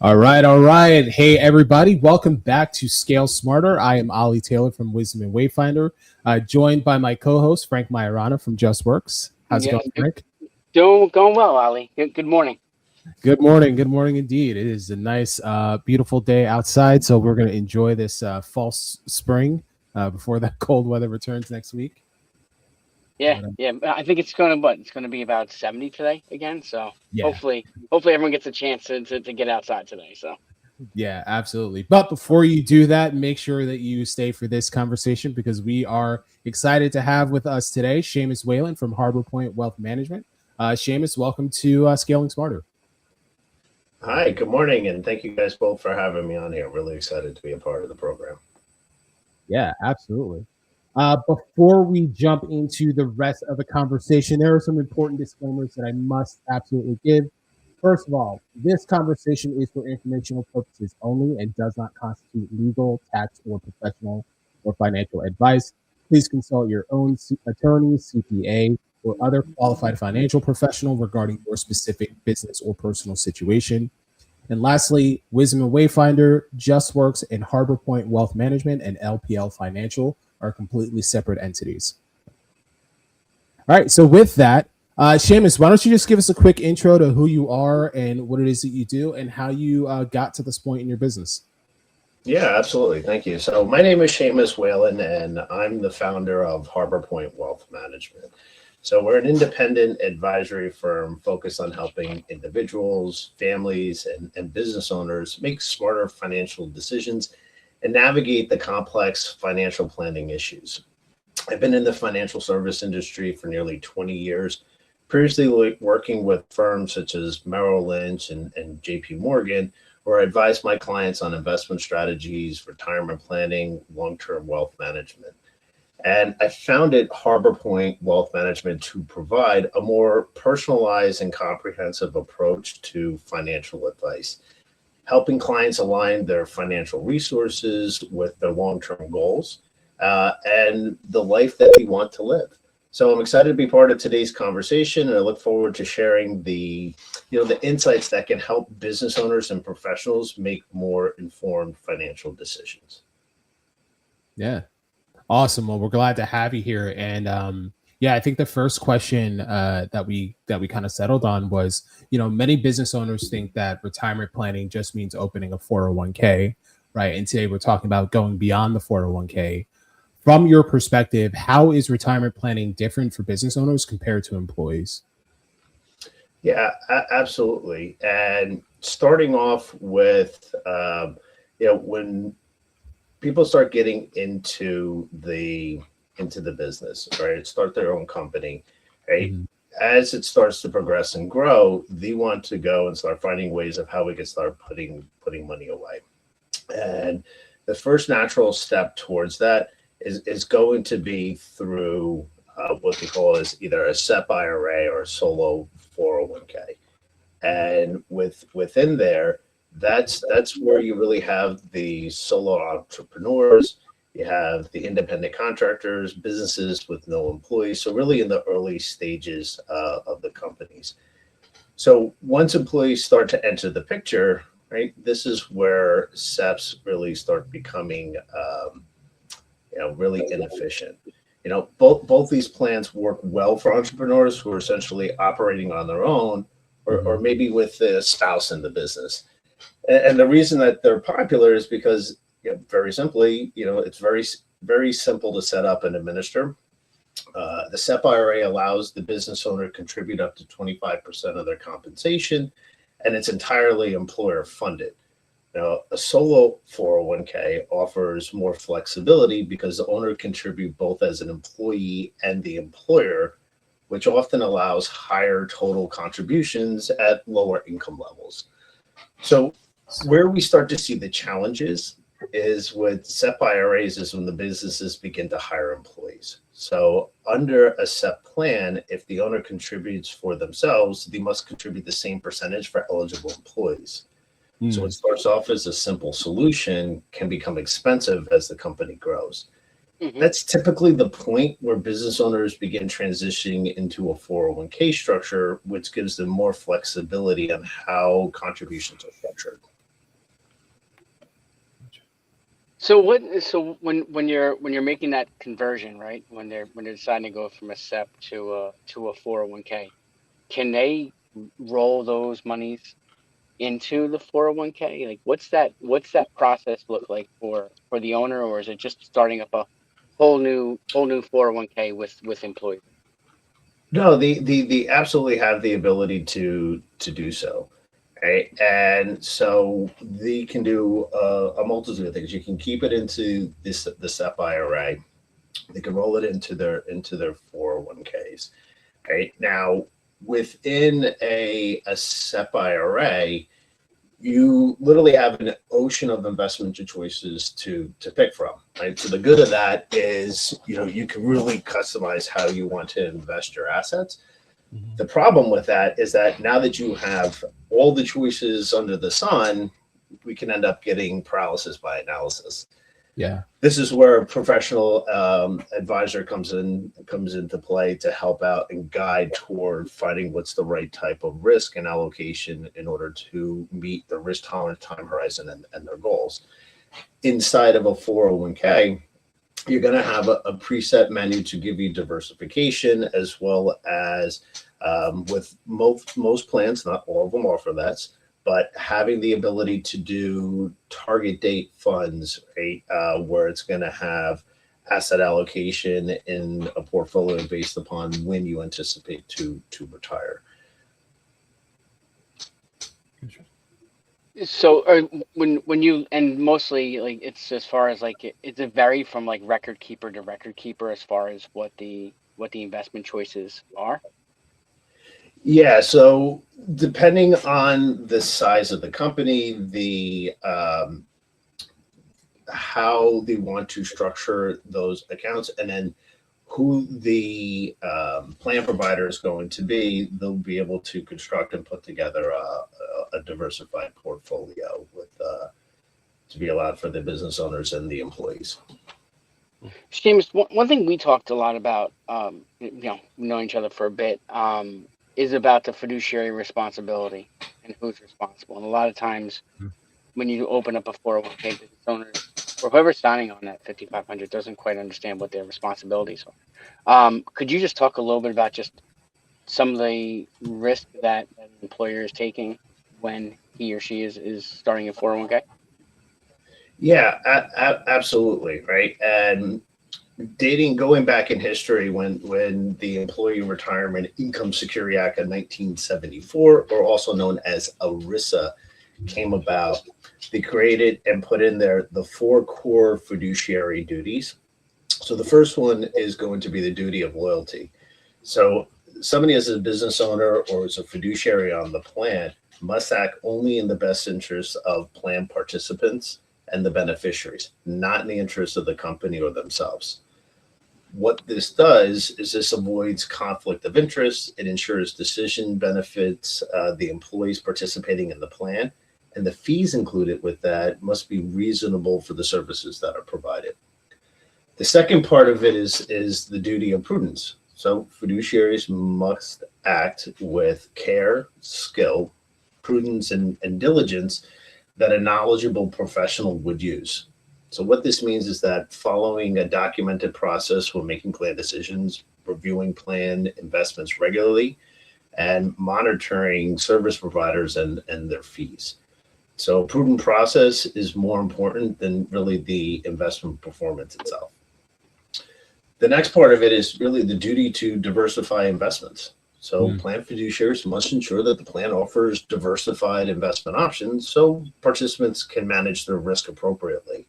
All right, all right. Hey, everybody. Welcome back to Scale Smarter. I am Ollie Taylor from Wisdom and Wayfinder, joined by my co-host, Frank Majorana from JustWorks. How's it going, Frank? Going well, Ollie. Good morning. Good morning. Good morning indeed. It is a nice, beautiful day outside, so we're going to enjoy this false spring before that cold weather returns next week. Yeah. I think it's going to be about 70 today again. So Yeah. hopefully everyone gets a chance to get outside today. So yeah, absolutely. But before you do that, make sure that you stay for this conversation because we are excited to have with us today Seamus Whalen from 𝘁𝗵𝗀𝗀 Wealth Management. Seamus, welcome to Scaling Smarter. Hi, good morning, and thank you guys both for having me on here. Really excited to be a part of the program. Yeah, absolutely. Before we jump into the rest of the conversation, there are some important disclaimers that I must absolutely give. First of all, this conversation is for informational purposes only and does not constitute legal, tax, or professional or financial advice. Please consult your own attorney, CPA, or other qualified financial professional regarding your specific business or personal situation. And lastly, Wisdom and Wayfinder, JustWorks, and 𝘁𝗵𝗀𝗀 Wealth Management and LPL Financial are completely separate entities. All right, so with that, Seamus, why don't you just give us a quick intro to who you are and what it is that you do and how you got to this point in your business? Yeah, absolutely. Thank you. So my name is Seamus Whalen, and I'm the founder of 𝘁𝗵𝗀𝗀 Wealth Management. So we're an independent advisory firm focused on helping individuals, families, and business owners make smarter financial decisions and navigate the complex financial planning issues. I've been in the financial service industry for nearly 20 years, previously working with firms such as Merrill Lynch and JP Morgan, where I advise my clients on investment strategies, retirement planning, long-term wealth management. And I founded 𝘁𝗵𝗀𝗀𝗀 Wealth Management to provide a more personalized and comprehensive approach to financial advice, helping clients align their financial resources with their long-term goals and the life that they want to live. So I'm excited to be part of today's conversation, and I look forward to sharing the insights that can help business owners and professionals make more informed financial decisions. Yeah, awesome. Well, we're glad to have you here, and I think the first question that we kind of settled on was, many business owners think that retirement planning just means opening a 401k, right? And today we're talking about going beyond the 401k. From your perspective, how is retirement planning different for business owners compared to employees? Yeah, absolutely. And starting off with, when people start getting into the business, right, start their own company, right? Mm-hmm. As it starts to progress and grow, they want to go and start finding ways of how we can start putting money away. And the first natural step towards that is going to be through what we call is either a SEP IRA or a solo 401k. And within there, that's where you really have the solo entrepreneurs, you have the independent contractors, businesses with no employees. So really in the early stages of the companies. So once employees start to enter the picture, right, this is where SEPs really start becoming really inefficient. Both these plans work well for entrepreneurs who are essentially operating on their own or maybe with a spouse in the business. And the reason that they're popular is because, very simply, it's very, very simple to set up and administer. The SEP IRA allows the business owner to contribute up to 25% of their compensation, and it's entirely employer funded. Now, a solo 401k offers more flexibility because the owner contribute both as an employee and the employer, which often allows higher total contributions at lower income levels. So where we start to see the challenges is with SEP IRAs is when the businesses begin to hire employees. So under a SEP plan, if the owner contributes for themselves, they must contribute the same percentage for eligible employees. So what starts off as a simple solution can become expensive as the company grows. Mm-hmm. That's typically the point where business owners begin transitioning into a 401k structure, which gives them more flexibility on how contributions are structured. So when you're making that conversion, right? When they're deciding to go from a SEP to a 401k, can they roll those monies into the 401k? Like what's that process look like for the owner, or is it just starting up a whole new 401k with employees? No, the absolutely have the ability to do so. Right? And so they can do a multitude of things. You can keep it into the SEP IRA. They can roll it into their 401ks. Right? Now, within a SEP IRA, you literally have an ocean of investment choices to pick from, right? So the good of that is, you can really customize how you want to invest your assets. Mm-hmm. The problem with that is that now that you have all the choices under the sun, we can end up getting paralysis by analysis. Yeah. This is where a professional advisor comes into play to help out and guide toward finding what's the right type of risk and allocation in order to meet the risk tolerant time horizon and their goals. Inside of a 401k, you're going to have a preset menu to give you diversification, as well as with most plans, not all of them offer that, but having the ability to do target date funds, right, where it's going to have asset allocation in a portfolio based upon when you anticipate to retire. So when you, and mostly like it's as far as like it's a vary from like record keeper to record keeper as far as what the investment choices are? Yeah, so depending on the size of the company, the how they want to structure those accounts, and then who the plan provider is going to be, they'll be able to construct and put together a diversified portfolio with to be allowed for the business owners and the employees. Seamus, one thing we talked a lot about, knowing each other for a bit, is about the fiduciary responsibility and who's responsible. And a lot of times when you open up a 401k, business owners or whoever's signing on that 5,500 doesn't quite understand what their responsibilities are. Could you just talk a little bit about just some of the risk that an employer is taking when he or she is starting a 401k? Yeah, absolutely. Right. And going back in history, when the Employee Retirement Income Security Act of 1974, or also known as ERISA, came about, they created and put in there the 4 core fiduciary duties. So the first one is going to be the duty of loyalty. So somebody as a business owner or as a fiduciary on the plan must act only in the best interest of plan participants and the beneficiaries, not in the interest of the company or themselves. What this does is this avoids conflict of interest. It ensures decision benefits the employees participating in the plan, and the fees included with that must be reasonable for the services that are provided. The second part of it is the duty of prudence. So fiduciaries must act with care, skill, prudence, and diligence that a knowledgeable professional would use. So what this means is that following a documented process when making plan decisions, reviewing plan investments regularly, and monitoring service providers and their fees. So a prudent process is more important than really the investment performance itself. The next part of it is really the duty to diversify investments. So plan fiduciaries must ensure that the plan offers diversified investment options so participants can manage their risk appropriately.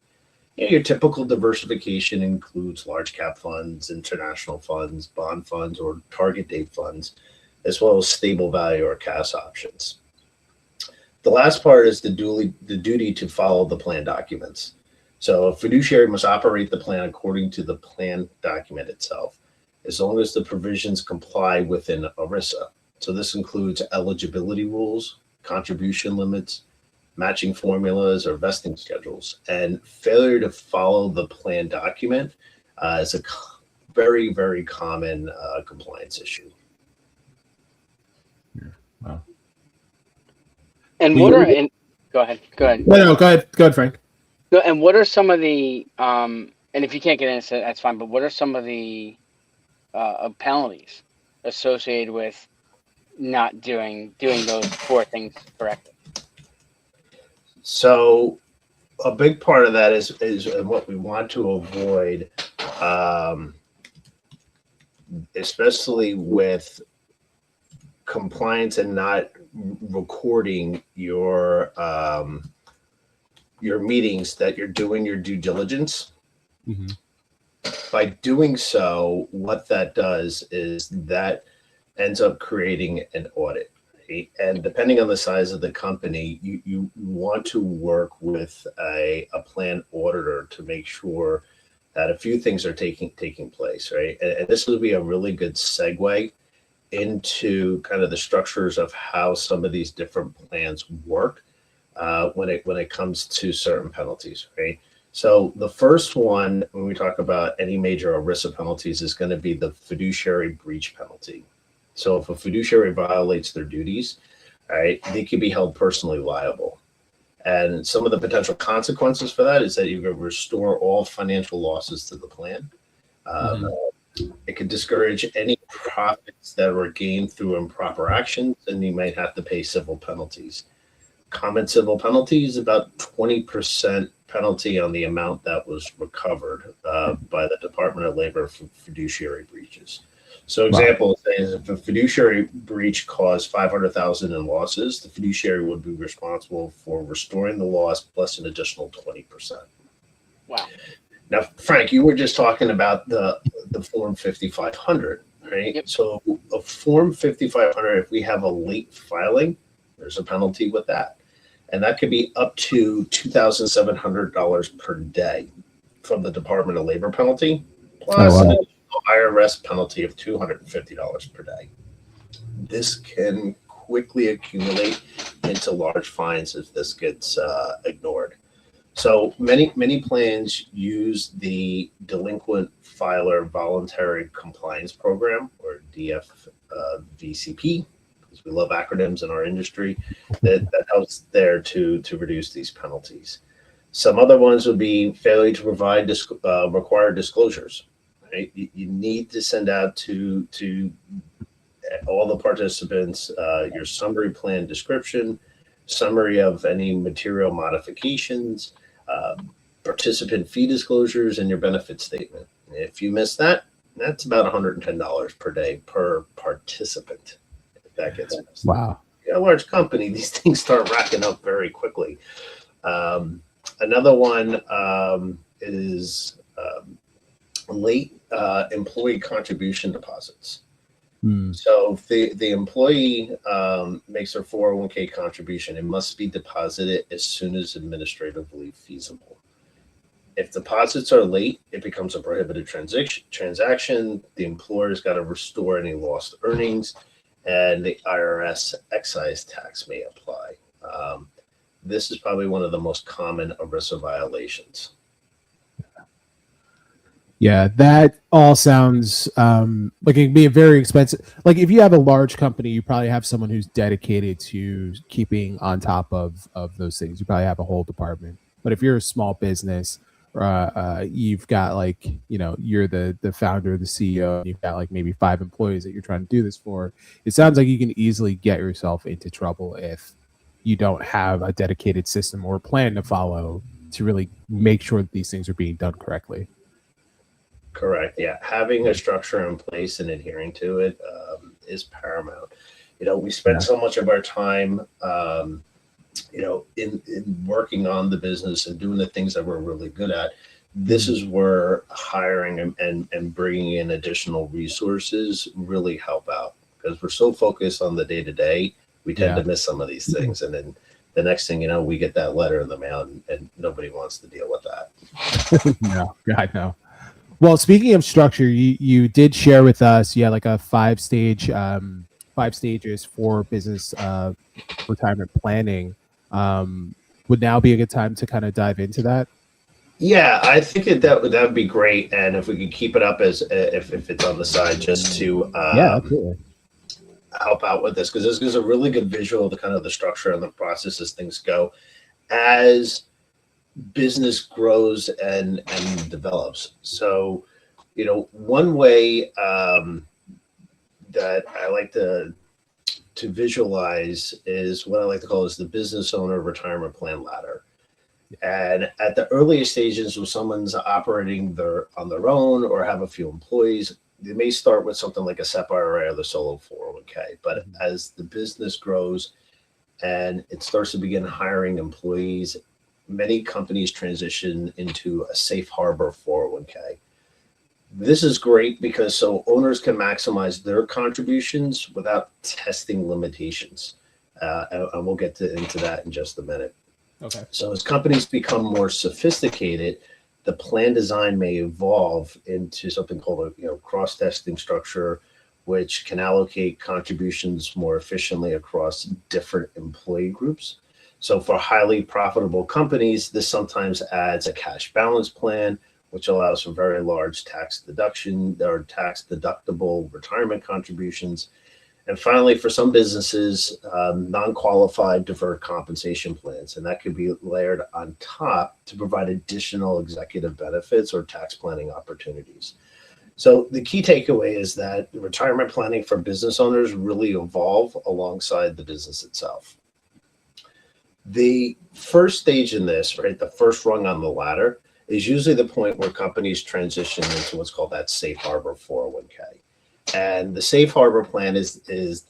Your typical diversification includes large cap funds, international funds, bond funds, or target date funds, as well as stable value or cash options. The last part is the duty to follow the plan documents. So a fiduciary must operate the plan according to the plan document itself, as long as the provisions comply within ERISA. So this includes eligibility rules, contribution limits, matching formulas, or vesting schedules. And failure to follow the plan document is a very, very common compliance issue. Yeah. Wow. And go ahead. No, go ahead, Frank. So, and what are some of the and if you can't get into it, that's fine. But what are some of the penalties associated with not doing those four things correctly? So a big part of that is what we want to avoid, especially with compliance and not recording your meetings, that you're doing your due diligence. Mm-hmm. By doing so, what that does is that ends up creating an audit. Right? And depending on the size of the company, you want to work with a plan auditor to make sure that a few things are taking place, right? And this would be a really good segue into kind of the structures of how some of these different plans work when it comes to certain penalties, right? So the first one, when we talk about any major ERISA penalties, is going to be the fiduciary breach penalty. So if a fiduciary violates their duties, right, they could be held personally liable. And some of the potential consequences for that is that you could restore all financial losses to the plan. It could discourage any profits that were gained through improper actions, and you might have to pay civil penalties. Common civil penalty is about 20% penalty on the amount that was recovered by the Department of Labor for fiduciary breaches. So example is if a fiduciary breach caused $500,000 in losses, the fiduciary would be responsible for restoring the loss plus an additional 20%. Wow. Now, Frank, you were just talking about the Form 5500, right? Yep. So a Form 5500, if we have a late filing, there's a penalty with that. And that could be up to $2,700 per day from the Department of Labor penalty, plus an IRS penalty of $250 per day. This can quickly accumulate into large fines if this gets ignored. So many plans use the Delinquent Filer Voluntary Compliance Program, or DFVCP, because we love acronyms in our industry. That helps there to reduce these penalties. Some other ones would be failure to provide required disclosures. Right? You need to send out to all the participants your summary plan description, summary of any material modifications, participant fee disclosures, and your benefit statement. If you miss that, that's about $110 per day per participant. If that gets missed. Wow. A large company, these things start racking up very quickly. Another one is late employee contribution deposits. So if the employee makes their 401k contribution, it must be deposited as soon as administratively feasible. If deposits are late, it becomes a prohibited transaction. The employer's got to restore any lost earnings, and the IRS excise tax may apply. This is probably one of the most common ERISA violations. Yeah, that all sounds like it can be a very expensive. Like if you have a large company, you probably have someone who's dedicated to keeping on top of those things. You probably have a whole department. But if you're a small business, you've got like, you're the founder, the CEO, and you've got like maybe 5 employees that you're trying to do this for. It sounds like you can easily get yourself into trouble if you don't have a dedicated system or plan to follow to really make sure that these things are being done correctly. Correct. Yeah. Having a structure in place and adhering to it is paramount. We spend so much of our time, in working on the business and doing the things that we're really good at. This is where hiring and bringing in additional resources really help out, because we're so focused on the day-to-day, we tend to miss some of these things. And then the next thing you know, we get that letter in the mail and nobody wants to deal with that. No, I know. Well, speaking of structure, you did share with us, you had like a 5 stages for business retirement planning. Would now be a good time to kind of dive into that? Yeah, I think that would be great, and if we could keep it up as if it's on the side, just to absolutely help out with this, because this gives a really good visual of the kind of the structure and the process as things go. As business grows and develops. So, one way that I like to visualize is what I like to call is the business owner retirement plan ladder. And at the earliest stages, when someone's operating on their own or have a few employees, they may start with something like a SEP IRA or the solo 401k. But as the business grows and it starts to begin hiring employees, many companies transition into a safe harbor 401k. This is great because so owners can maximize their contributions without testing limitations. And we'll get into that in just a minute. Okay. So as companies become more sophisticated, the plan design may evolve into something called a cross-testing structure, which can allocate contributions more efficiently across different employee groups. So for highly profitable companies, this sometimes adds a cash balance plan, which allows for very large tax deduction or tax deductible retirement contributions. And finally, for some businesses, non-qualified deferred compensation plans, and that could be layered on top to provide additional executive benefits or tax planning opportunities. So the key takeaway is that retirement planning for business owners really evolve alongside the business itself. The first stage in this, right, the first rung on the ladder, is usually the point where companies transition into what's called that safe harbor 401k. And the safe harbor plan is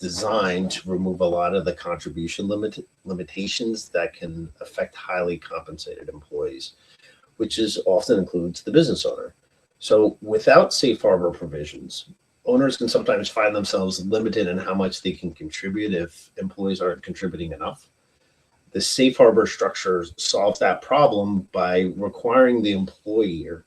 designed to remove a lot of the contribution limitations that can affect highly compensated employees, which often includes the business owner. So without safe harbor provisions, owners can sometimes find themselves limited in how much they can contribute if employees aren't contributing enough. The safe harbor structure solves that problem by requiring the employer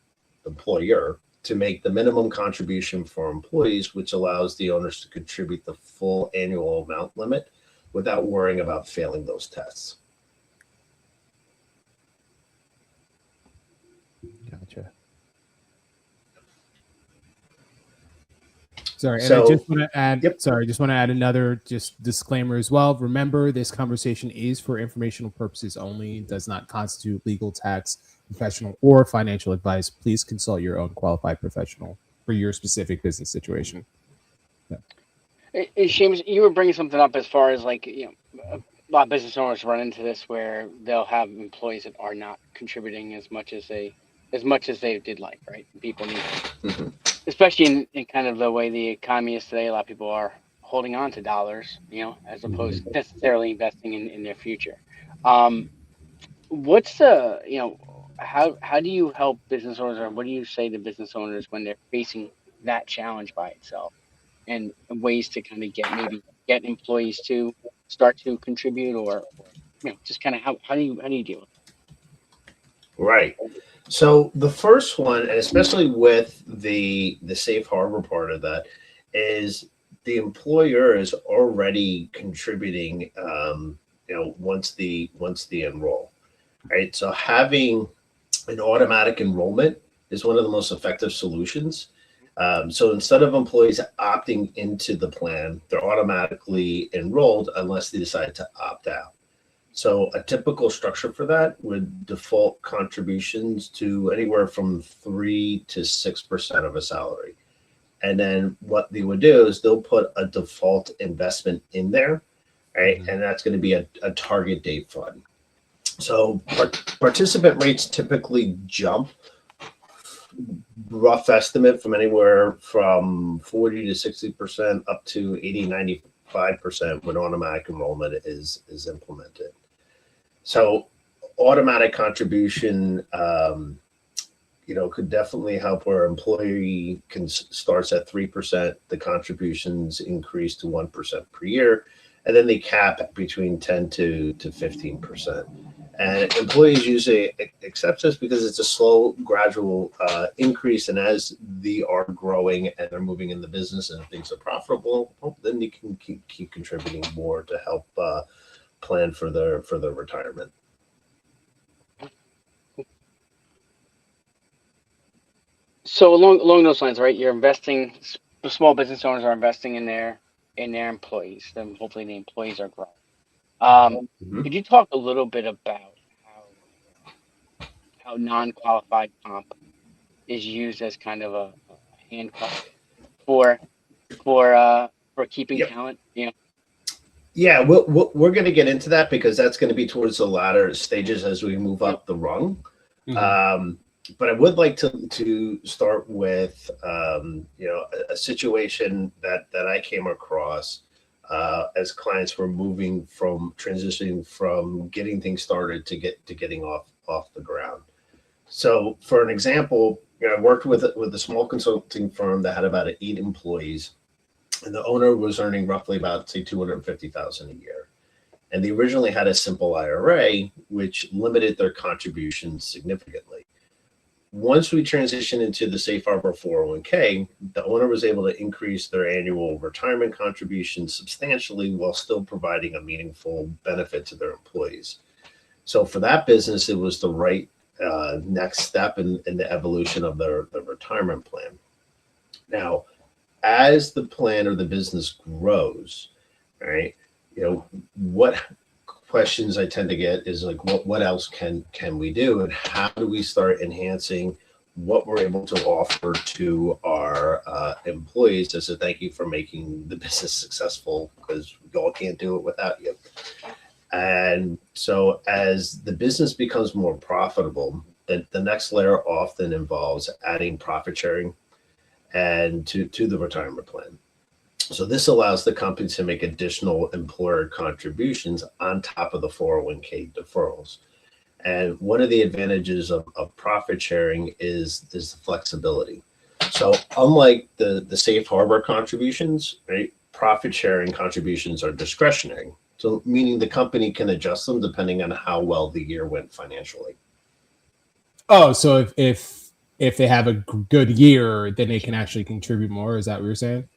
to make the minimum contribution for employees, which allows the owners to contribute the full annual amount limit without worrying about failing those tests. Gotcha. Sorry, and So, I just want to add. Yep. Sorry, just want to add another disclaimer as well. Remember, this conversation is for informational purposes only. It does not constitute legal, tax, professional, or financial advice. Please consult your own qualified professional for your specific business situation. Yeah. Seamus, you were bringing something up as far as a lot of business owners run into this where they'll have employees that are not contributing as much as they did like, right? People need. Mm-hmm. Especially in kind of the way the economy is today, a lot of people are holding on to dollars, as opposed to necessarily investing in their future. What's how do you help business owners, or what do you say to business owners when they're facing that challenge by itself, and ways to kind of get employees to start to contribute, or just kind of how do you deal with it? Right. So the first one, and especially with the safe harbor part of that, is the employer is already contributing. Once they enroll, right? So having an automatic enrollment is one of the most effective solutions. So instead of employees opting into the plan, they're automatically enrolled unless they decide to opt out. So a typical structure for that would default contributions to anywhere from 3 to 6% of a salary. And then what they would do is they'll put a default investment in there, right? Mm-hmm. And that's going to be a target date fund. So participant rates typically jump, rough estimate, from anywhere from 40 to 60% up to 80, 95% when automatic enrollment is implemented. So automatic contribution, could definitely help where employee starts at 3%, the contributions increase to 1% per year, and then they cap between 10 to 15%. And employees usually accept this because it's a slow, gradual increase. And as they are growing and they're moving in the business and things are profitable, then they can keep contributing more to help plan for their retirement. So along those lines, right? You're investing. The small business owners are investing in their employees. Then hopefully the employees are growing. Could you talk a little bit about how non-qualified comp is used as kind of a handcuff for keeping Yep. talent. Yeah, we're going to get into that because that's going to be towards the latter stages as we move up the rung. But I would like to start with a situation that I came across as clients were transitioning from getting things started to getting off the ground. So for an example, I worked with a small consulting firm that had about 8 employees, and the owner was earning roughly about, say, $250,000 a year. And they originally had a simple IRA, which limited their contributions significantly. Once we transitioned into the Safe Harbor 401k, the owner was able to increase their annual retirement contributions substantially while still providing a meaningful benefit to their employees. So for that business, it was the right next step in the evolution of their retirement plan. Now, as the plan or the business grows, right, what questions I tend to get is like, what else can we do, and how do we start enhancing what we're able to offer to our employees as a thank you for making the business successful, because we all can't do it without you. And so as the business becomes more profitable, the next layer often involves adding profit sharing and to the retirement plan. So this allows the company to make additional employer contributions on top of the 401k deferrals. And one of the advantages of profit sharing is the flexibility. So unlike the safe harbor contributions, right, profit sharing contributions are discretionary. So meaning the company can adjust them depending on how well the year went financially. Oh, so if they have a good year, then they can actually contribute more. Is that what you're saying?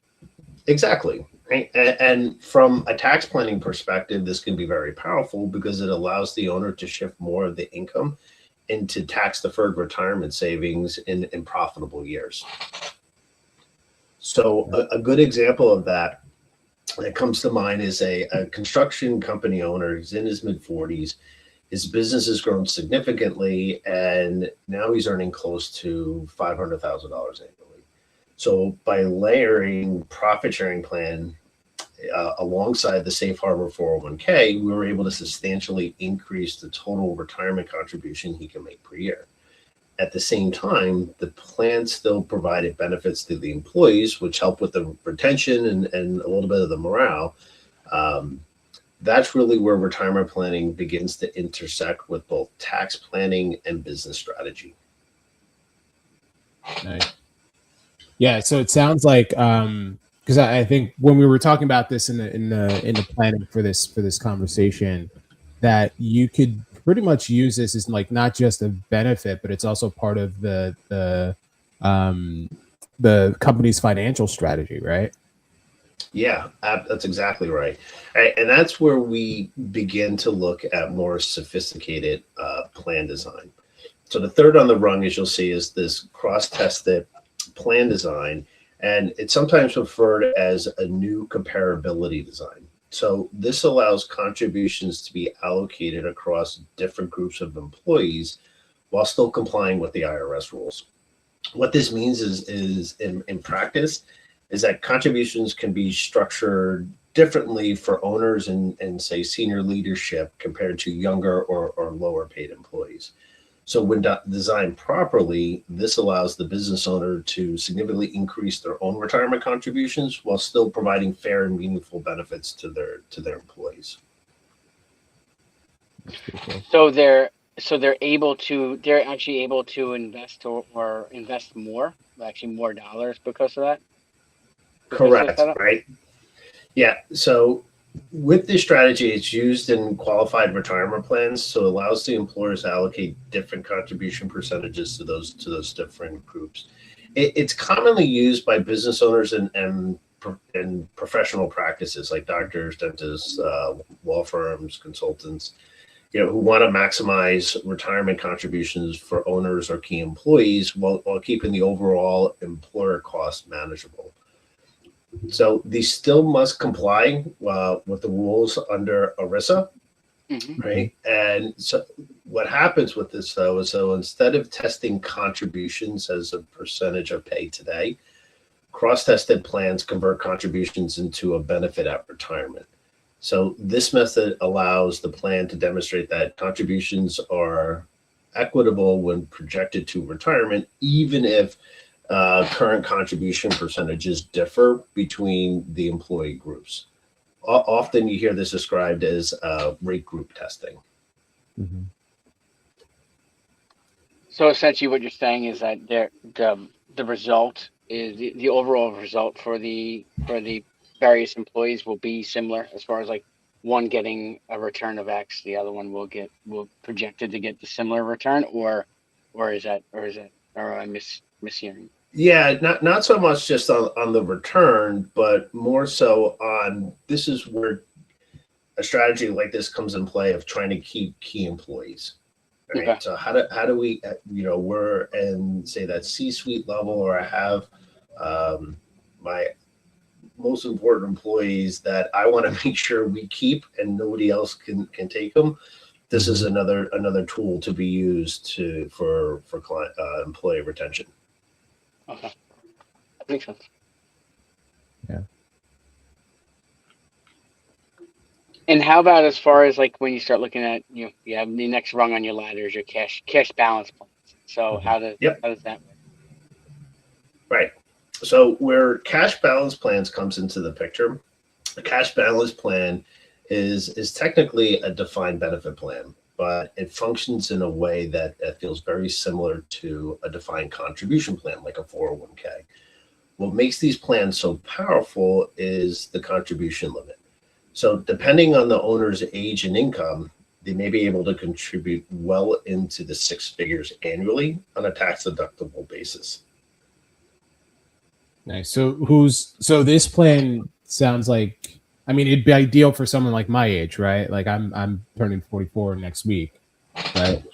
Exactly. Right? And from a tax planning perspective, this can be very powerful because it allows the owner to shift more of the income into tax deferred retirement savings in profitable years. So a good example of that comes to mind is a construction company owner. He's in his mid-40s. His business has grown significantly, and now he's earning close to $500,000 annually. So by layering profit sharing plan alongside the Safe Harbor 401k, we were able to substantially increase the total retirement contribution he can make per year. At the same time, the plan still provided benefits to the employees, which helped with the retention and a little bit of the morale. That's really where retirement planning begins to intersect with both tax planning and business strategy. Nice. Yeah, so it sounds like because I think when we were talking about this in the planning for this conversation, that you could pretty much use this as like not just a benefit, but it's also part of the company's financial strategy, right? Yeah, that's exactly right. And that's where we begin to look at more sophisticated plan design. So the third on the rung, as you'll see, is this cross-tested plan design, and it's sometimes referred as a new comparability design. So this allows contributions to be allocated across different groups of employees while still complying with the IRS rules. What this means is in practice, is that contributions can be structured differently for owners and say senior leadership compared to younger or lower paid employees. So when designed properly, this allows the business owner to significantly increase their own retirement contributions while still providing fair and meaningful benefits to their employees. So they're actually able to invest or invest more, actually more dollars because of that. Correct, right? Yeah. So with this strategy, it's used in qualified retirement plans, so it allows the employers to allocate different contribution percentages to those different groups. It's commonly used by business owners and professional practices like doctors, dentists, law firms, consultants, who want to maximize retirement contributions for owners or key employees while keeping the overall employer cost manageable. So these still must comply with the rules under ERISA, right? And so what happens with this though is, so instead of testing contributions as a percentage of pay today, cross-tested plans convert contributions into a benefit at retirement. So this method allows the plan to demonstrate that contributions are equitable when projected to retirement, even if current contribution percentages differ between the employee groups. Often you hear this described as rate group testing. Mm-hmm. So essentially what you're saying is that the result is the overall result for the various employees will be similar, as far as like one getting a return of X, the other one will projected to get the similar return, or am I mishearing? Yeah, not so much just on the return, but more so on, this is where a strategy like this comes in play of trying to keep key employees. Right. Okay. So how do we, we're in, say, that C-suite level, or I have my most important employees that I want to make sure we keep and nobody else can take them. This is another tool to be used for client employee retention. Okay, that makes sense. Yeah. And how about as far as like when you start looking at, you have the next rung on your ladder is your cash balance plans. So how does that work? Right. So where cash balance plans comes into the picture, a cash balance plan is technically a defined benefit plan, but it functions in a way that feels very similar to a defined contribution plan, like a 401k. What makes these plans so powerful is the contribution limit. So depending on the owner's age and income, they may be able to contribute well into the six figures annually on a tax deductible basis. Nice. So this plan sounds like, I mean, it'd be ideal for someone like my age, right? Like I'm turning 44 next week, right?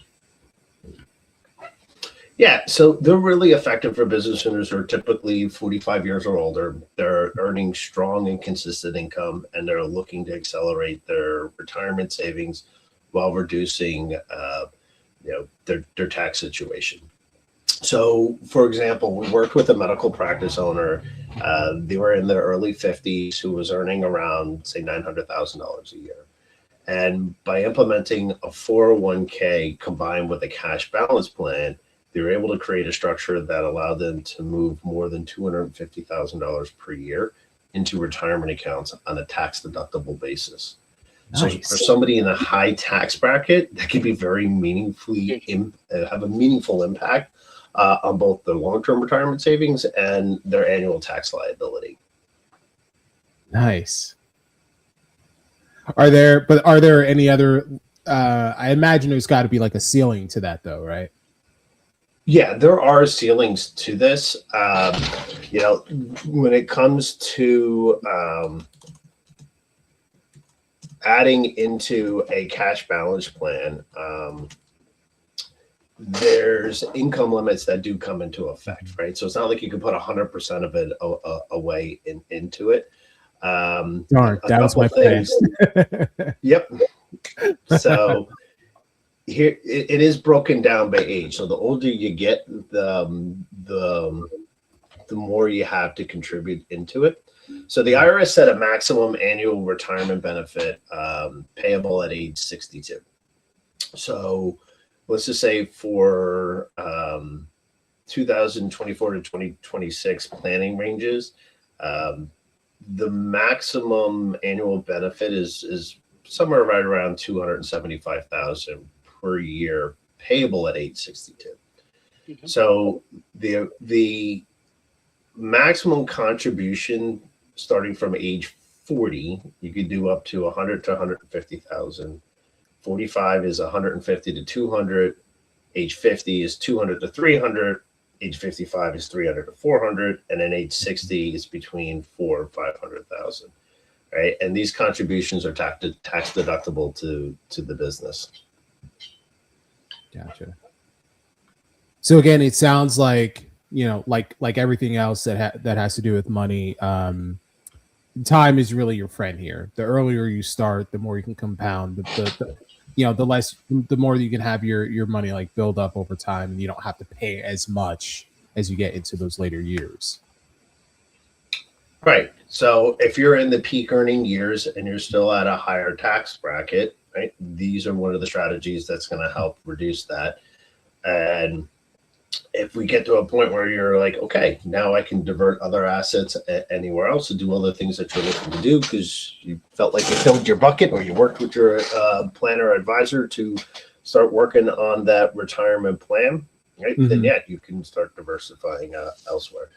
Yeah, so they're really effective for business owners who are typically 45 years or older. They're earning strong and consistent income, and they're looking to accelerate their retirement savings while reducing, their tax situation. So, for example, we worked with a medical practice owner. They were in their early 50s, who was earning around, say, $900,000 a year. And by implementing a 401k combined with a cash balance plan, they were able to create a structure that allowed them to move more than $250,000 per year into retirement accounts on a tax deductible basis. Nice. So for somebody in a high tax bracket, that could be very meaningfully have a meaningful impact on both the long-term retirement savings and their annual tax liability. Nice. Are there any other? I imagine there's got to be like a ceiling to that, though, right? Yeah, there are ceilings to this. When it comes to adding into a cash balance plan, there's income limits that do come into effect, right? So it's not like you can put 100% of it away into it. Darn, that was my plan. Yep. So here it is broken down by age. So the older you get, the more you have to contribute into it. So the IRS set a maximum annual retirement benefit payable at age 62. So let's just say for 2024 to 2026 planning ranges, the maximum annual benefit is somewhere right around $275,000 per year, payable at age 62. Mm-hmm. So the maximum contribution starting from age 40, you could do up to 100 to 150,000. 45 is 150 to 200. Age 50 is 200 to 300. Age 55 is 300 to 400, and then age 60 is between 400 and 500,000. Right, and these contributions are tax deductible to the business. Gotcha. So again, it sounds like, like everything else that has to do with money, time is really your friend here. The earlier you start, the more you can compound. the more you can have your money like build up over time, and you don't have to pay as much as you get into those later years. Right. So if you're in the peak earning years and you're still at a higher tax bracket, right, these are one of the strategies that's going to help reduce that. And if we get to a point where you're like, okay, now I can divert other assets anywhere else to do other things that you're looking to do because you felt like you filled your bucket, or you worked with your planner advisor to start working on that retirement plan, right? Then yeah, you can start diversifying elsewhere.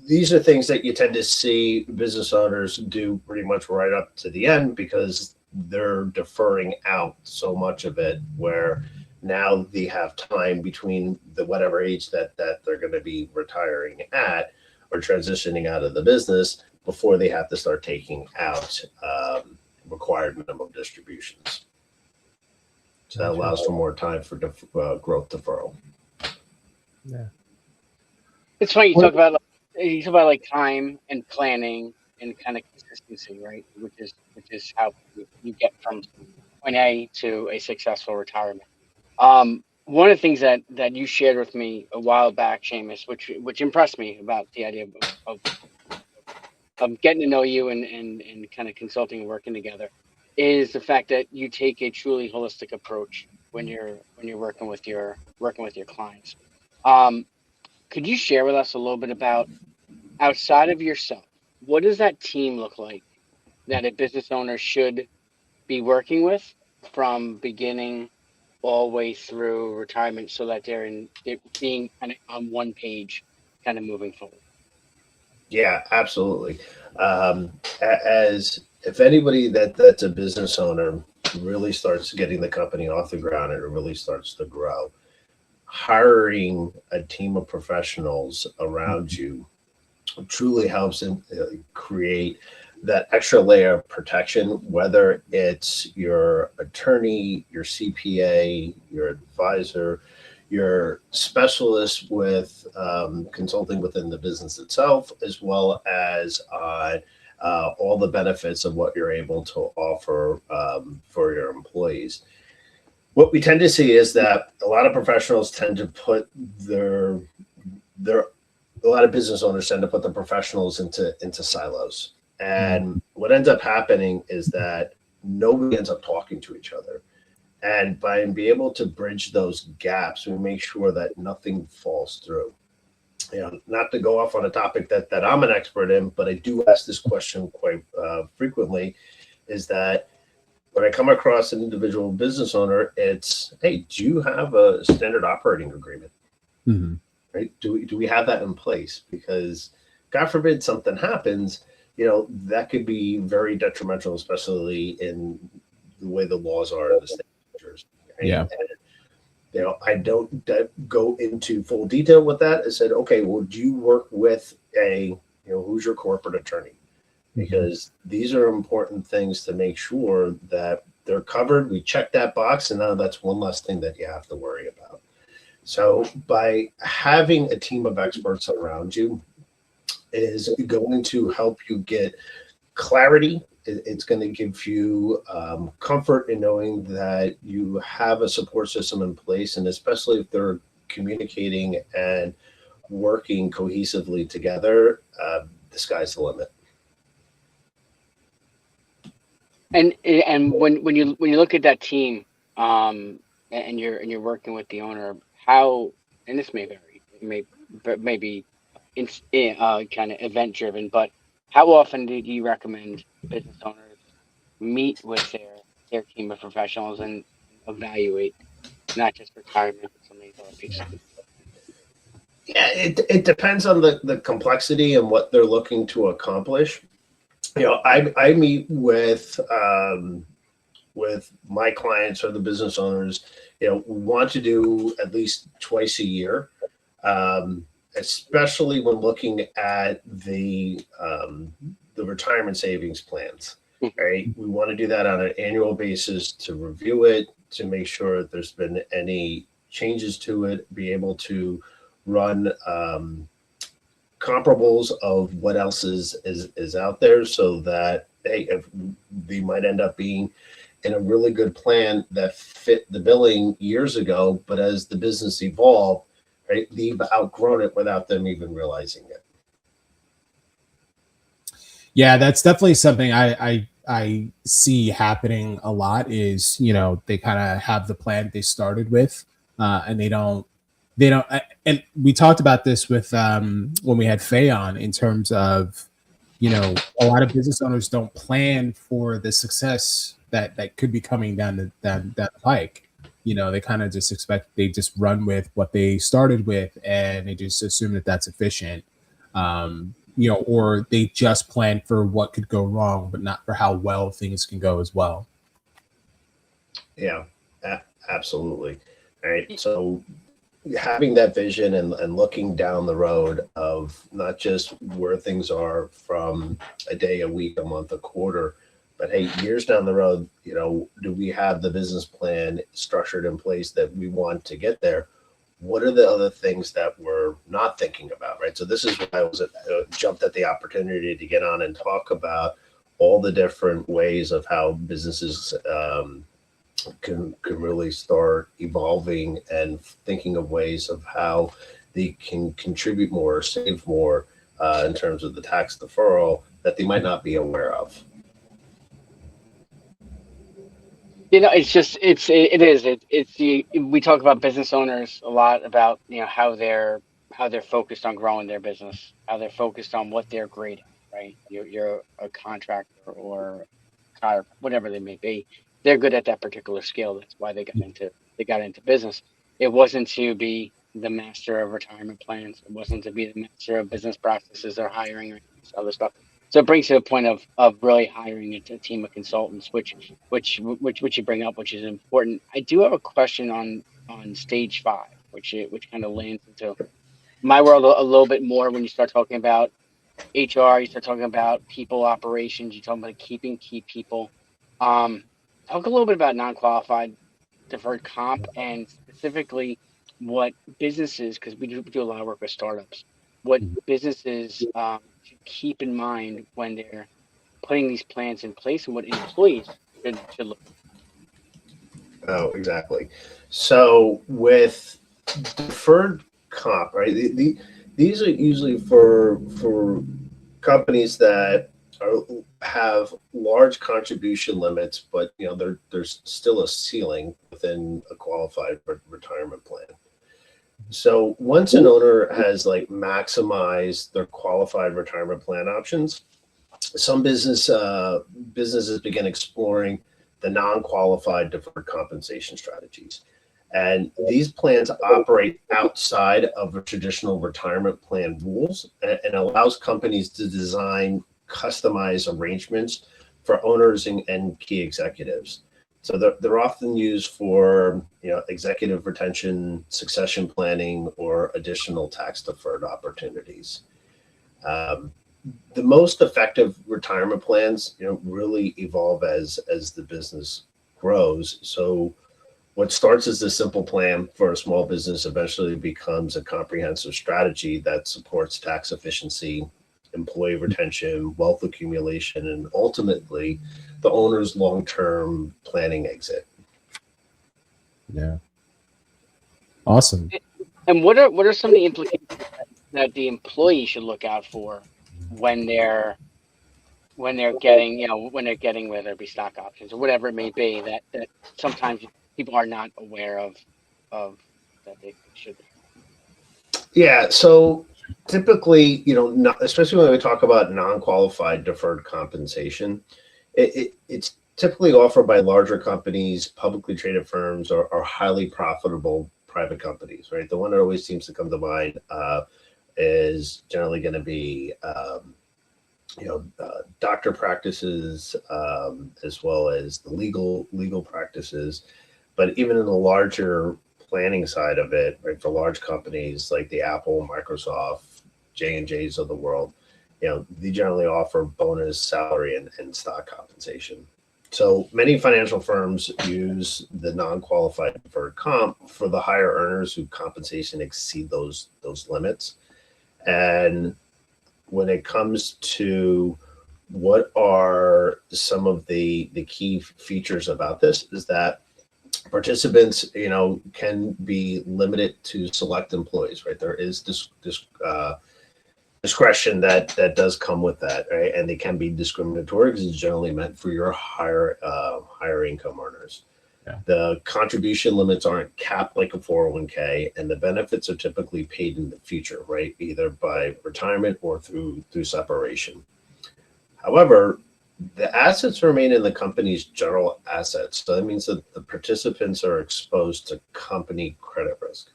These are things that you tend to see business owners do pretty much right up to the end because they're deferring out so much of it, where now they have time between the whatever age that they're going to be retiring at or transitioning out of the business before they have to start taking out required minimum distributions. So that allows for more time for growth deferral. Yeah, it's funny you talk about like time and planning and kind of consistency, right? Which is how you get from point A to a successful retirement. One of the things that you shared with me a while back, Seamus, which impressed me about the idea of getting to know you and kind of consulting and working together, is the fact that you take a truly holistic approach when you're working with your clients. Could you share with us a little bit about, outside of yourself, what does that team look like that a business owner should be working with from beginning all the way through retirement, so that they're being kind of on one page, kind of moving forward? Yeah, absolutely. As if anybody that's a business owner really starts getting the company off the ground and it really starts to grow, hiring a team of professionals around you truly helps create that extra layer of protection, whether it's your attorney, your CPA, your advisor, your specialist with consulting within the business itself, as well as all the benefits of what you're able to offer for your employees. What we tend to see is that a lot of professionals tend to put a lot of business owners tend to put the professionals into silos. And what ends up happening is that nobody ends up talking to each other. And by being able to bridge those gaps, we make sure that nothing falls through. Not to go off on a topic that I'm an expert in, but I do ask this question quite frequently, is that when I come across an individual business owner, it's, hey, do you have a standard operating agreement? Right? Do we have that in place? Because God forbid something happens, that could be very detrimental, especially in the way the laws are in the state of New Jersey. Right? Yeah. And, I don't go into full detail with that. I said, okay, well, do you work with who's your corporate attorney? Because these are important things to make sure that they're covered. We check that box, and now that's one less thing that you have to worry about. So by having a team of experts around you is going to help you get clarity. It's going to give you comfort in knowing that you have a support system in place, and especially if they're communicating and working cohesively together, the sky's the limit. And when you look at that team, and you're working with the owner, how, and this may vary, maybe kind of event driven, but how often do you recommend business owners meet with their team of professionals and evaluate not just retirement, but some of these other pieces? Yeah, it depends on the complexity and what they're looking to accomplish. I meet with my clients or the business owners. We want to do at least twice a year, especially when looking at the retirement savings plans. Right, we want to do that on an annual basis to review it, to make sure that there's been any changes to it, be able to run comparables of what else is out there, so that, hey, if they might end up being in a really good plan that fit the billing years ago, but as the business evolved, right, they've outgrown it without them even realizing it. Yeah, that's definitely something I see happening a lot. Is, you know, they kind of have the plan they started with, and they don't. And we talked about this with when we had Faye on, in terms of, you know, a lot of business owners don't plan for the success that could be coming down the pike. You know, they kind of just they just run with what they started with, and they just assume that that's efficient. You know, or they just plan for what could go wrong, but not for how well things can go as well. Yeah, absolutely. All right. So having that vision and looking down the road of not just where things are from a day, a week, a month, a quarter, but hey, years down the road, you know, do we have the business plan structured in place that we want to get there? What are the other things that we're not thinking about, right? So this is why I was jumped at the opportunity to get on and talk about all the different ways of how businesses can really start evolving and thinking of ways of how they can contribute more, save more in terms of the tax deferral that they might not be aware of. You know, we talk about business owners a lot about, you know, how they're focused on growing their business, how they're focused on what they're great at, right? You're a contractor or whatever they may be. They're good at that particular skill. That's why they got into business. It wasn't to be the master of retirement plans. It wasn't to be the master of business practices or hiring or other stuff. So it brings to the point of really hiring a team of consultants, which you bring up, which is important. I do have a question on stage 5, which kind of lands into my world a little bit more. When you start talking about HR, you start talking about people operations, you talk about keeping key people. Talk a little bit about non-qualified deferred comp, and specifically what businesses, because we do a lot of work with startups, what businesses should keep in mind when they're putting these plans in place, and what employees should look. Oh, exactly. So with deferred comp, right? These are usually for companies that have large contribution limits, but you know there's still a ceiling within a qualified retirement plan. So once an owner has like maximized their qualified retirement plan options, some businesses begin exploring the non-qualified deferred compensation strategies. And these plans operate outside of a traditional retirement plan rules and allows companies to design customized arrangements for owners and key executives. So they're often used for, you know, executive retention, succession planning, or additional tax deferred opportunities. The most effective retirement plans, you know, really evolve as the business grows. So what starts as a simple plan for a small business eventually becomes a comprehensive strategy that supports tax efficiency, employee retention, wealth accumulation, and ultimately the owner's long-term planning exit. Yeah. Awesome. And what are some of the implications that the employee should look out for when they're getting, you know, whether it be stock options or whatever it may be, that sometimes people are not aware of that they should be? Yeah, so typically, you know, especially when we talk about non-qualified deferred compensation, it's typically offered by larger companies, publicly traded firms, or highly profitable private companies, right? The one that always seems to come to mind is generally going to be, doctor practices, as well as the legal practices. But even in the larger planning side of it, right, for large companies like the Apple, Microsoft, J&Js of the world, you know, they generally offer bonus, salary, and stock compensation. So many financial firms use the non-qualified deferred comp for the higher earners who compensation exceed those limits. And when it comes to what are some of the key features about this is that participants, can be limited to select employees, right? There is discretion that does come with that, right? And they can be discriminatory because it's generally meant for your higher income earners. Yeah. The contribution limits aren't capped like a 401k, and the benefits are typically paid in the future, right? Either by retirement or through separation. However, the assets remain in the company's general assets. So that means that the participants are exposed to company credit risk,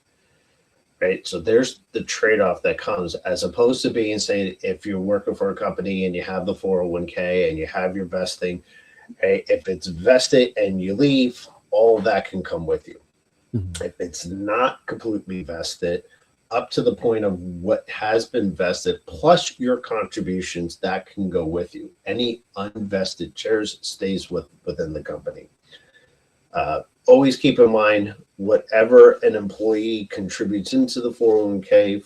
right? So there's the trade-off that comes, as opposed to being, say, if you're working for a company and you have the 401k and you have your vesting, right? If it's vested and you leave, all of that can come with you. Mm-hmm. If it's not completely vested, up to the point of what has been vested, plus your contributions, that can go with you. Any unvested shares stays within the company. Always keep in mind, whatever an employee contributes into the 401k,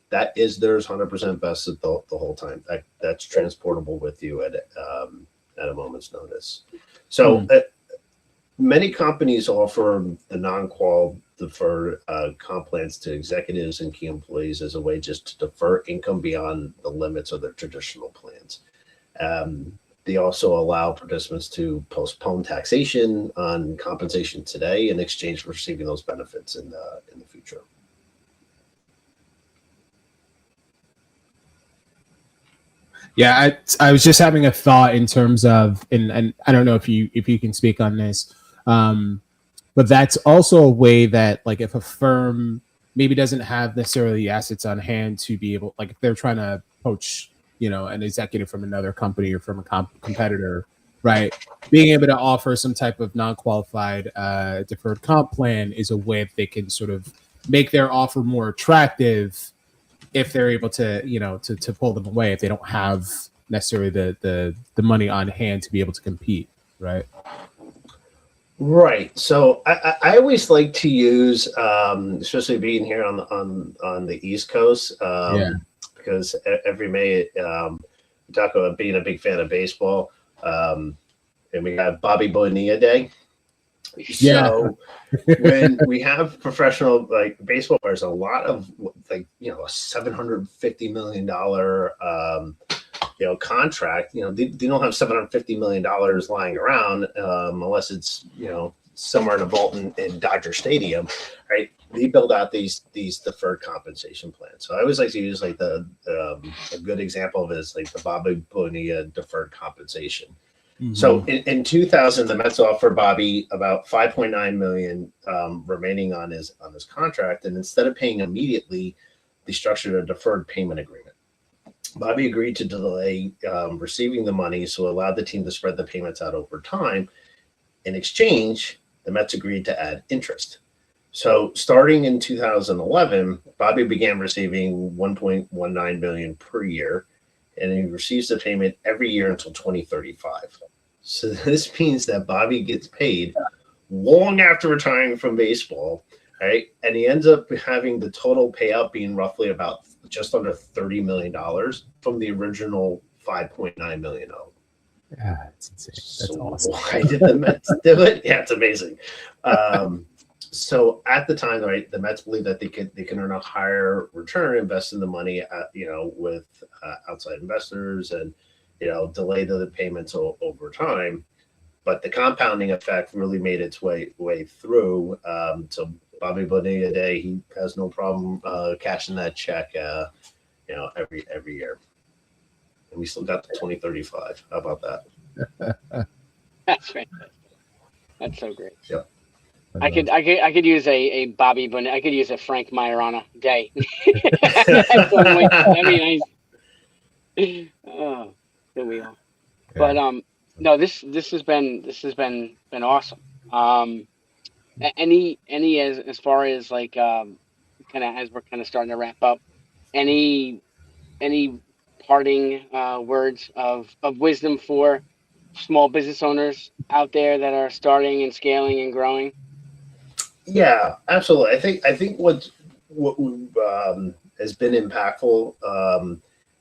that is theirs 100% vested the whole time. That's transportable with you at a moment's notice. So many companies offer the non-qual deferred comp plans to executives and key employees as a way just to defer income beyond the limits of their traditional plans. They also allow participants to postpone taxation on compensation today in exchange for receiving those benefits in the future. Yeah, I was just having a thought in terms of, and I don't know if you can speak on this, but that's also a way that, like, if a firm maybe doesn't have necessarily the assets on hand to be able, like, if they're trying to poach, an executive from another company or from a competitor, right? Being able to offer some type of non-qualified deferred comp plan is a way that they can sort of make their offer more attractive if they're able to, to pull them away if they don't have necessarily the money on hand to be able to compete, right? Right. So I always like to use, especially being here on the East Coast, because every May we talk about being a big fan of baseball, and we have Bobby Bonilla Day. Yeah. So when we have professional baseball players, a lot of a $750 million contract, they don't have $750 million lying around unless it's somewhere in a vault in Dodger Stadium, right? They build out these deferred compensation plans. So I always like to use a good example of it is the Bobby Bonilla deferred compensation. Mm-hmm. So in 2000, the Mets offered Bobby about $5.9 million remaining on his contract, and instead of paying immediately, they structured a deferred payment agreement. Bobby agreed to delay receiving the money, so allowed the team to spread the payments out over time. In exchange, the Mets agreed to add interest. So starting in 2011, Bobby began receiving $1.19 million per year, and he receives the payment every year until 2035. So this means that Bobby gets paid long after retiring from baseball, right? And he ends up having the total payout being roughly about just under $30 million from the original $5.9 million. Yeah, it's insane. That's awesome. Why did the Mets do it? Yeah, it's amazing. So at the time, right, the Mets believe that they can earn a higher return, invest in the money, with outside investors, and delay the payments over time. But the compounding effect really made its way through. So Bobby Bonilla Day, he has no problem cashing that check, every year, and we still got the 2035. How about that? That's right. That's so great. Yep. I could use a Bobby Bonilla. I could use a Frank Majorana day. That'd be nice. Oh, there we are. Yeah. But no, this has been awesome. Any as far as kind of as we're kind of starting to wrap up, any parting words of wisdom for small business owners out there that are starting and scaling and growing? Yeah, absolutely. I think what has been impactful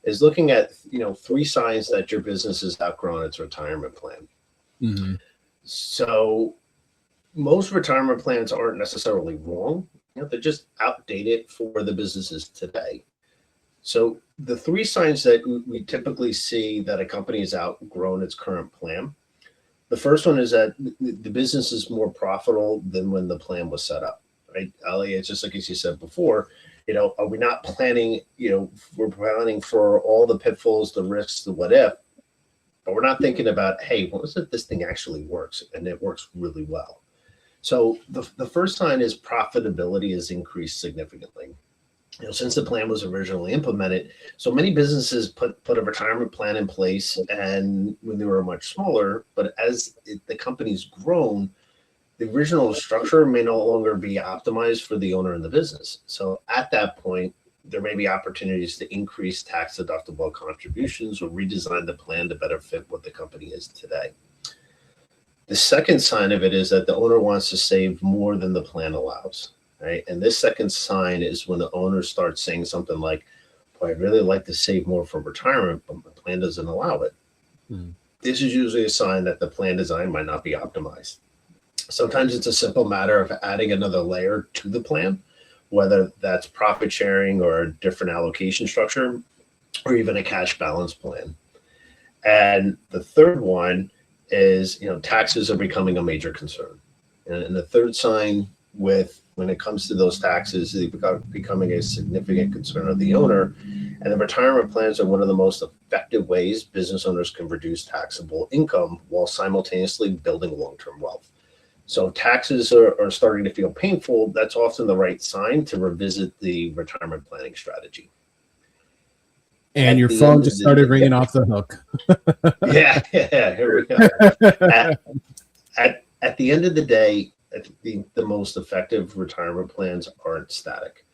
is looking at, 3 signs that your business has outgrown its retirement plan. Mm-hmm. So most retirement plans aren't necessarily wrong. They're just outdated for the businesses today. So the 3 signs that we typically see that a company has outgrown its current plan. The first one is that the business is more profitable than when the plan was set up, right? Ali, it's just like as you said before, are we not planning, we're planning for all the pitfalls, the risks, the what if, but we're not thinking about, hey, what is it this thing actually works? And it works really well. So the first sign is profitability has increased significantly. Since the plan was originally implemented, so many businesses put a retirement plan in place, and when they were much smaller, but as the company's grown, the original structure may no longer be optimized for the owner in the business. So at that point, there may be opportunities to increase tax deductible contributions or redesign the plan to better fit what the company is today. The second sign of it is that the owner wants to save more than the plan allows. Right. And this second sign is when the owner starts saying something like, boy, I'd really like to save more for retirement, but my plan doesn't allow it. This is usually a sign that the plan design might not be optimized. Sometimes it's a simple matter of adding another layer to the plan, whether that's profit sharing or a different allocation structure, or even a cash balance plan. And the third one is, taxes are becoming a major concern. And the third sign when it comes to those taxes, they becoming a significant concern of the owner. And the retirement plans are one of the most effective ways business owners can reduce taxable income while simultaneously building long-term wealth. So taxes are starting to feel painful. That's often the right sign to revisit the retirement planning strategy. And your phone just started ringing off the hook. Yeah, here we go. At the end of the day, the most effective retirement plans aren't static,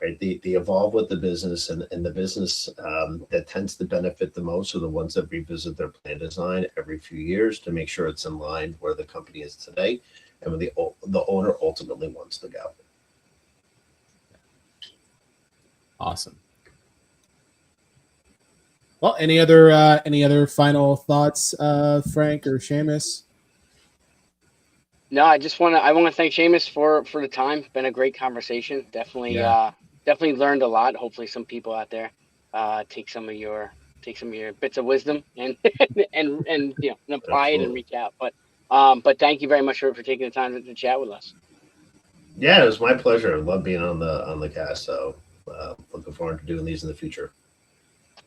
right? They evolve with the business, and the business that tends to benefit the most are the ones that revisit their plan design every few years to make sure it's in line where the company is today and where the owner ultimately wants to go. Awesome. Well, any other final thoughts, Frank or Seamus? No, I want to thank Seamus for the time. It's been a great conversation. Definitely learned a lot. Hopefully some people out there take some of your bits of wisdom and and apply it and reach out. But thank you very much for taking the time to chat with us. Yeah, it was my pleasure. I love being on the cast. So looking forward to doing these in the future.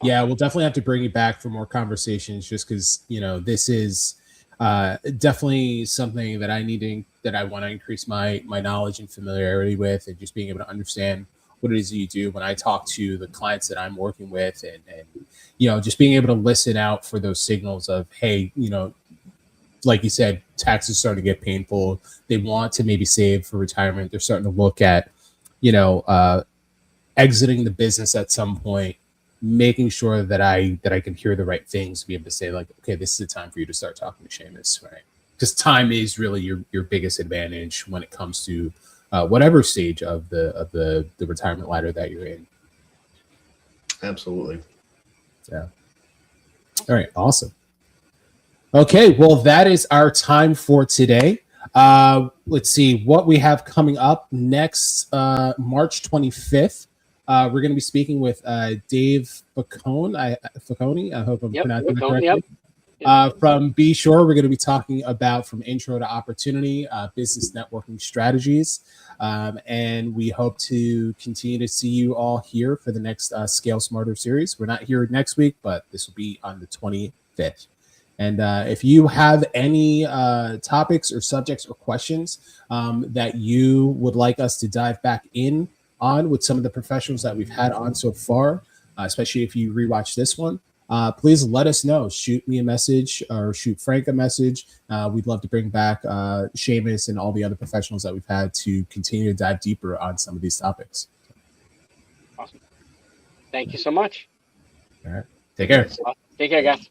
Yeah, we'll definitely have to bring you back for more conversations, just because this is definitely something that I want to increase my knowledge and familiarity with, and just being able to understand what it is that you do when I talk to the clients that I'm working with, and just being able to listen out for those signals of, hey, like you said, taxes starting to get painful. They want to maybe save for retirement. They're starting to look at, exiting the business at some point, making sure that I can hear the right things to be able to say, like, okay, this is the time for you to start talking to Seamus, right? Because time is really your biggest advantage when it comes to whatever stage of the retirement ladder that you're in. Absolutely. Yeah. All right. Awesome. Okay. Well, that is our time for today. Let's see what we have coming up next. March 25th. We're going to be speaking with 𝗲𝗶𝗀. I hope I'm pronouncing it correctly. From 𝗵𝗀, we're going to be talking about from intro to opportunity, business networking strategies. And we hope to continue to see you all here for the next Scale Smarter series. We're not here next week, but this will be on the 25th. And if you have any topics or subjects or questions that you would like us to dive back in on with some of the professionals that we've had on so far, especially if you rewatch this one, please let us know. Shoot me a message or shoot Frank a message. We'd love to bring back Seamus and all the other professionals that we've had to continue to dive deeper on some of these topics. Awesome. Thank you so much. All right. Take care. Take care, guys.